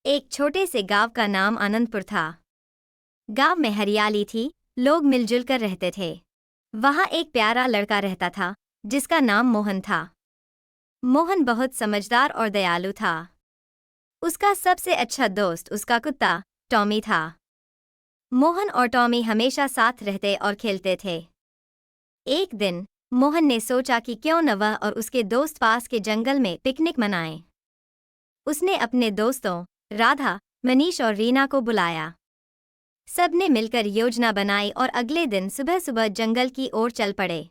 एक छोटे से गांव का नाम आनंदपुर था। गांव में हरियाली थी, लोग मिलजुल कर रहते थे। वहां एक प्यारा लड़का रहता था जिसका नाम मोहन था। मोहन बहुत समझदार और दयालु था। उसका सबसे अच्छा दोस्त उसका कुत्ता टॉमी था। मोहन और टॉमी हमेशा साथ रहते और खेलते थे। एक दिन मोहन ने सोचा कि क्यों न वह और उसके दोस्त पास के जंगल में पिकनिक मनाएं। उसने अपने दोस्तों राधा, मनीष और रीना को बुलाया। सबने मिलकर योजना बनाई और अगले दिन सुबह सुबह जंगल की ओर चल पड़े।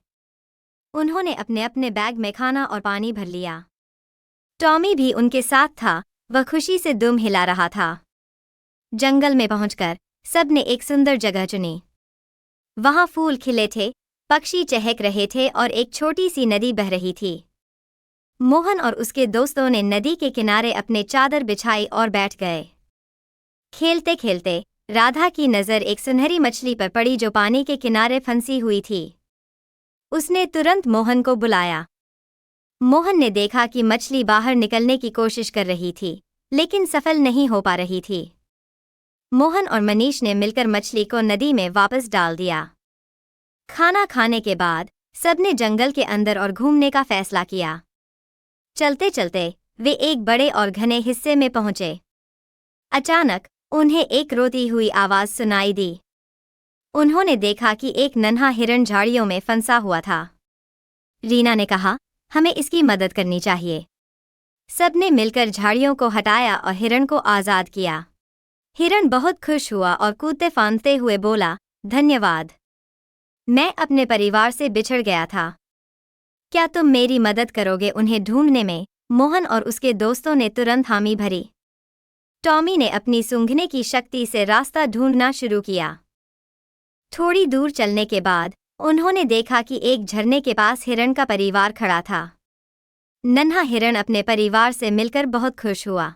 उन्होंने अपने अपने बैग में खाना और पानी भर लिया। टॉमी भी उनके साथ था, वह खुशी से दुम हिला रहा था। जंगल में पहुंचकर सबने एक सुंदर जगह चुनी। वहां फूल खिले थे, पक्षी चहक रहे थे और एक छोटी सी नदी बह रही थी। मोहन और उसके दोस्तों ने नदी के किनारे अपने चादर बिछाई और बैठ गए। खेलते खेलते राधा की नज़र एक सुनहरी मछली पर पड़ी जो पानी के किनारे फंसी हुई थी। उसने तुरंत मोहन को बुलाया। मोहन ने देखा कि मछली बाहर निकलने की कोशिश कर रही थी, लेकिन सफल नहीं हो पा रही थी। मोहन और मनीष ने मिलकर मछली को नदी में वापस डाल दिया। खाना खाने के बाद सबने जंगल के अंदर और घूमने का फैसला किया। चलते चलते वे एक बड़े और घने हिस्से में पहुंचे। अचानक उन्हें एक रोती हुई आवाज सुनाई दी। उन्होंने देखा कि एक नन्हा हिरण झाड़ियों में फंसा हुआ था। रीना ने कहा, हमें इसकी मदद करनी चाहिए। सबने मिलकर झाड़ियों को हटाया और हिरण को आज़ाद किया। हिरण बहुत खुश हुआ और कूदते फांदते हुए बोला, धन्यवाद। मैं अपने परिवार से बिछड़ गया था। क्या तुम मेरी मदद करोगे उन्हें ढूंढने में? मोहन और उसके दोस्तों ने तुरंत हामी भरी। टॉमी ने अपनी सूंघने की शक्ति से रास्ता ढूंढना शुरू किया। थोड़ी दूर चलने के बाद उन्होंने देखा कि एक झरने के पास हिरण का परिवार खड़ा था। नन्हा हिरण अपने परिवार से मिलकर बहुत खुश हुआ।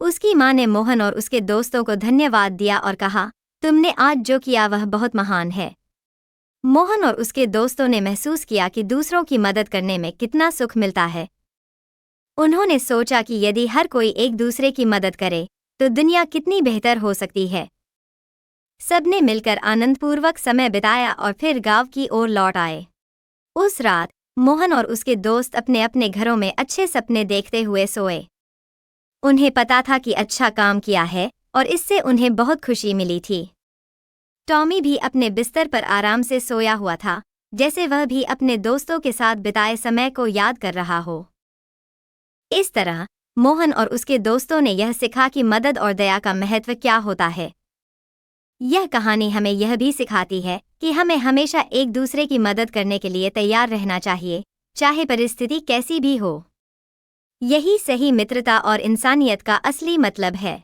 उसकी मां ने मोहन और उसके दोस्तों को धन्यवाद दिया और कहा, तुमने आज जो किया वह बहुत महान है। मोहन और उसके दोस्तों ने महसूस किया कि दूसरों की मदद करने में कितना सुख मिलता है। उन्होंने सोचा कि यदि हर कोई एक दूसरे की मदद करे तो दुनिया कितनी बेहतर हो सकती है। सबने मिलकर आनंदपूर्वक समय बिताया और फिर गांव की ओर लौट आए। उस रात मोहन और उसके दोस्त अपने अपने घरों में अच्छे सपने देखते हुए सोए। उन्हें पता था कि अच्छा काम किया है और इससे उन्हें बहुत खुशी मिली थी। टॉमी भी अपने बिस्तर पर आराम से सोया हुआ था, जैसे वह भी अपने दोस्तों के साथ बिताए समय को याद कर रहा हो। इस तरह मोहन और उसके दोस्तों ने यह सीखा कि मदद और दया का महत्व क्या होता है। यह कहानी हमें यह भी सिखाती है कि हमें हमेशा एक दूसरे की मदद करने के लिए तैयार रहना चाहिए, चाहे परिस्थिति कैसी भी हो। यही सही मित्रता और इंसानियत का असली मतलब है।